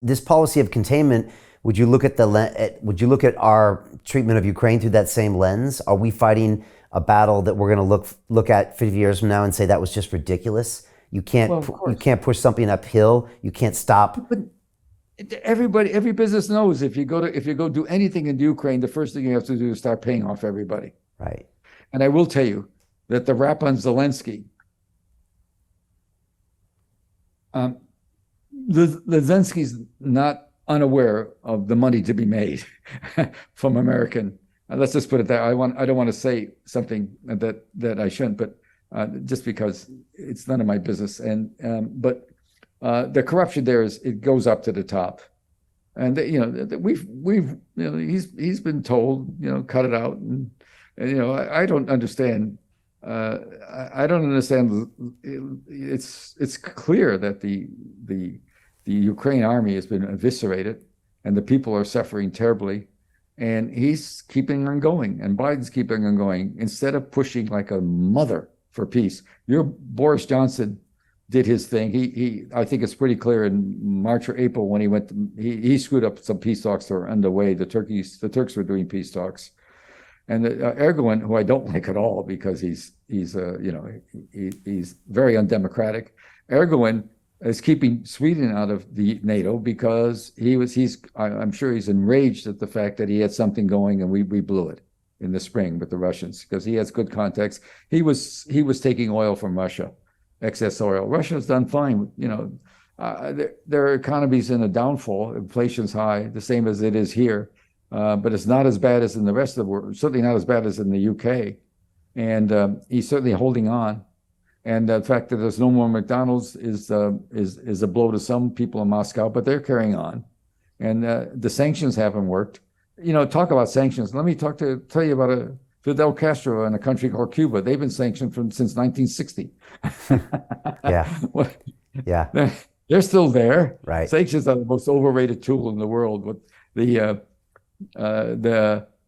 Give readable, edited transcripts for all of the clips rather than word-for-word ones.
This policy of containment, would you look at our treatment of Ukraine through that same lens? Are we fighting a battle that we're going to look at 50 years from now and say that was just ridiculous? You can't push something uphill. You can't stop. But every business knows if you go do anything in Ukraine, the first thing you have to do is start paying off everybody. Right. And I will tell you that the rap on Zelensky, Zelensky's not unaware of the money to be made from American. Let's just put it that I don't want to say something that I shouldn't, but just because it's none of my business. And but the corruption there it goes up to the top, and he's been told cut it out, and I don't understand. I don't understand. It's clear that the Ukraine army has been eviscerated, and the people are suffering terribly. And he's keeping on going, and Biden's keeping on going instead of pushing like a mother for peace. Your Boris Johnson did his thing. I think it's pretty clear in March or April when he screwed up some peace talks that were underway. The Turks were doing peace talks, and Erdogan, who I don't like at all because he's very undemocratic. Erdogan is keeping Sweden out of the NATO because I'm sure he's enraged at the fact that he had something going and we blew it in the spring with the Russians, because he has good contacts. He was taking oil from Russia, excess oil. Russia's done fine. Their economy's in a downfall. Inflation's high, the same as it is here, but it's not as bad as in the rest of the world. Certainly not as bad as in the UK, and he's certainly holding on. And the fact that there's no more McDonald's is a blow to some people in Moscow, but they're carrying on. And the sanctions haven't worked. Talk about sanctions. Let me tell you about Fidel Castro in a country called Cuba. They've been sanctioned since 1960. Yeah. Well, yeah. They're still there. Right. Sanctions are the most overrated tool in the world with the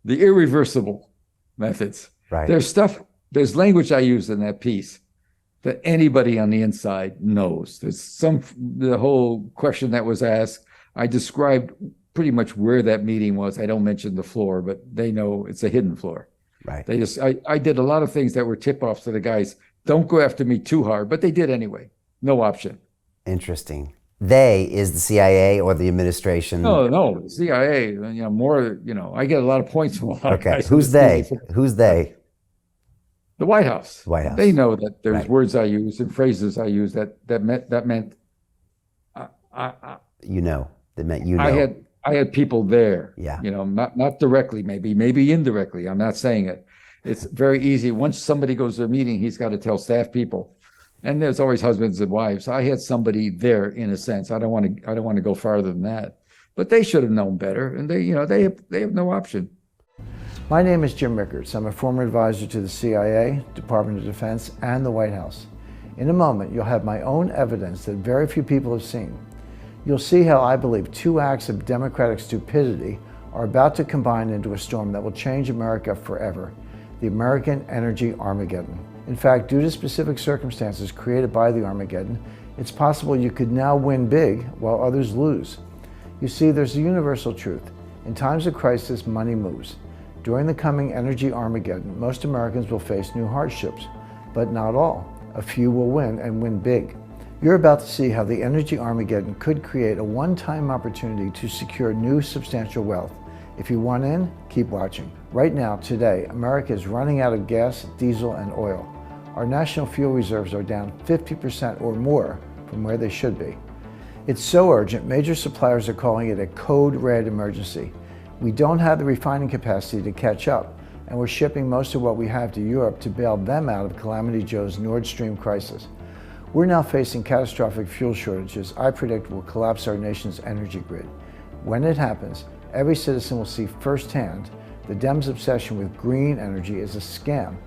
irreversible methods. Right. There's language I use in that piece that anybody on the inside knows. The whole question that was asked, I described pretty much where that meeting was. I don't mention the floor, but they know it's a hidden floor. Right. I did a lot of things that were tip-offs to the guys. Don't go after me too hard, but they did anyway. No option. Interesting. They is the CIA or the administration? No, CIA. More. I get a lot of points from a lot of guys. Who's they? Who's they? The White House. White House. They know that there's Right. words I use and phrases I use that meant. That meant I had people there. Yeah. Not directly, maybe indirectly. I'm not saying it. It's very easy. Once somebody goes to a meeting, he's got to tell staff people, and there's always husbands and wives. I had somebody there in a sense. I don't want to go farther than that, but they should have known better, and they have no option. My name is Jim Rickards. I'm a former advisor to the CIA, Department of Defense, and the White House. In a moment, you'll have my own evidence that very few people have seen. You'll see how I believe two acts of democratic stupidity are about to combine into a storm that will change America forever: the American energy Armageddon. In fact, due to specific circumstances created by the Armageddon, it's possible you could now win big while others lose. You see, there's a universal truth. In times of crisis, money moves. During the coming energy Armageddon, most Americans will face new hardships, but not all. A few will win, and win big. You're about to see how the energy Armageddon could create a one-time opportunity to secure new substantial wealth. If you want in, keep watching. Right now, today, America is running out of gas, diesel, and oil. Our national fuel reserves are down 50% or more from where they should be. It's so urgent, major suppliers are calling it a code red emergency. We don't have the refining capacity to catch up, and we're shipping most of what we have to Europe to bail them out of Calamity Joe's Nord Stream crisis. We're now facing catastrophic fuel shortages I predict will collapse our nation's energy grid. When it happens, every citizen will see firsthand the Dems' obsession with green energy is a scam.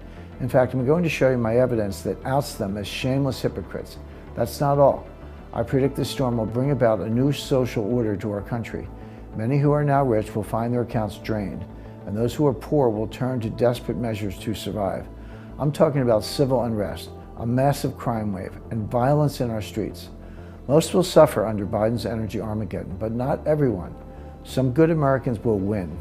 In fact, I'm going to show you my evidence that outs them as shameless hypocrites. That's not all. I predict this storm will bring about a new social order to our country. Many who are now rich will find their accounts drained, and those who are poor will turn to desperate measures to survive. I'm talking about civil unrest, a massive crime wave, and violence in our streets. Most will suffer under Biden's energy Armageddon, but not everyone. Some good Americans will win.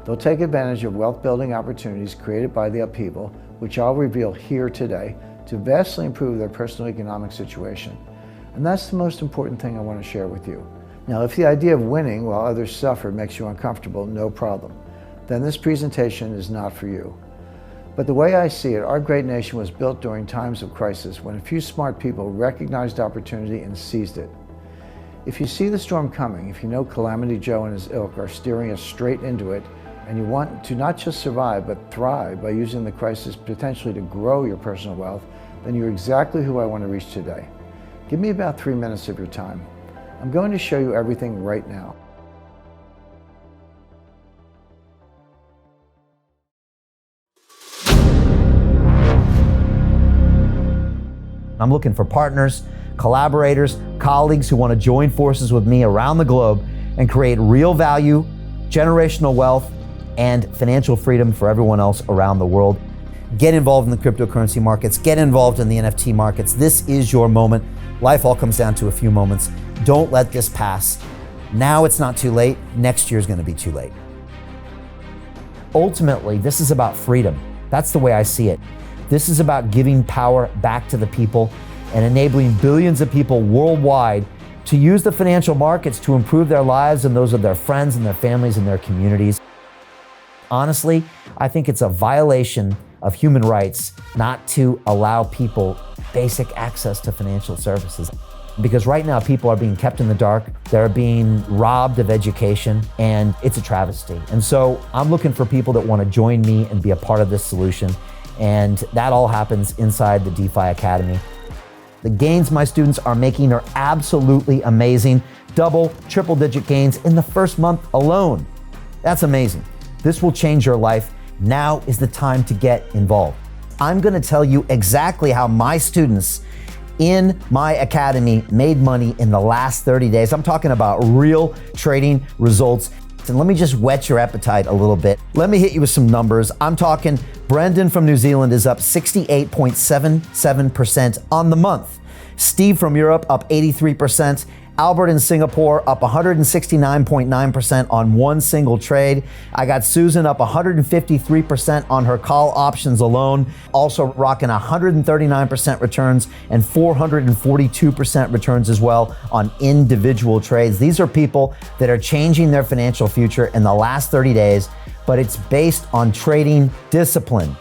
They'll take advantage of wealth-building opportunities created by the upheaval, which I'll reveal here today, to vastly improve their personal economic situation. And that's the most important thing I want to share with you. Now, if the idea of winning while others suffer makes you uncomfortable, no problem. Then this presentation is not for you. But the way I see it, our great nation was built during times of crisis when a few smart people recognized opportunity and seized it. If you see the storm coming, if you know Calamity Joe and his ilk are steering us straight into it, and you want to not just survive, but thrive by using the crisis potentially to grow your personal wealth, then you're exactly who I want to reach today. Give me about 3 minutes of your time. I'm going to show you everything right now. I'm looking for partners, collaborators, colleagues who want to join forces with me around the globe and create real value, generational wealth, and financial freedom for everyone else around the world. Get involved in the cryptocurrency markets, get involved in the NFT markets. This is your moment. Life all comes down to a few moments. Don't let this pass. Now it's not too late. Next year's going to be too late. Ultimately, this is about freedom. That's the way I see it. This is about giving power back to the people and enabling billions of people worldwide to use the financial markets to improve their lives and those of their friends and their families and their communities. Honestly, I think it's a violation of human rights not to allow people basic access to financial services. Because right now people are being kept in the dark, they're being robbed of education, and it's a travesty. And so I'm looking for people that want to join me and be a part of this solution. And that all happens inside the DeFi Academy. The gains my students are making are absolutely amazing. Double, triple-digit gains in the first month alone. That's amazing. This will change your life. Now is the time to get involved. I'm going to tell you exactly how my students in my academy made money in the last 30 days. I'm talking about real trading results. And let me just whet your appetite a little bit. Let me hit you with some numbers. I'm talking Brendan from New Zealand is up 68.77% on the month. Steve from Europe up 83%. Albert in Singapore up 169.9% on one single trade. I got Susan up 153% on her call options alone, also rocking 139% returns and 442% returns as well on individual trades. These are people that are changing their financial future in the last 30 days, but it's based on trading discipline.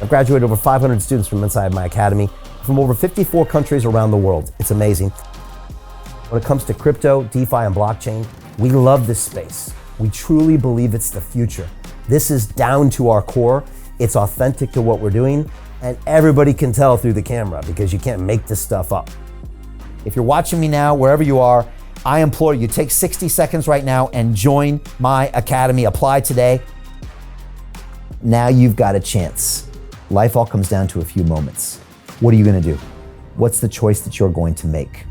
I've graduated over 500 students from inside my academy from over 54 countries around the world. It's amazing. When it comes to crypto, DeFi, and blockchain, we love this space. We truly believe it's the future. This is down to our core. It's authentic to what we're doing, and everybody can tell through the camera because you can't make this stuff up. If you're watching me now, wherever you are, I implore you, take 60 seconds right now and join my academy. Apply today. Now you've got a chance. Life all comes down to a few moments. What are you going to do? What's the choice that you're going to make?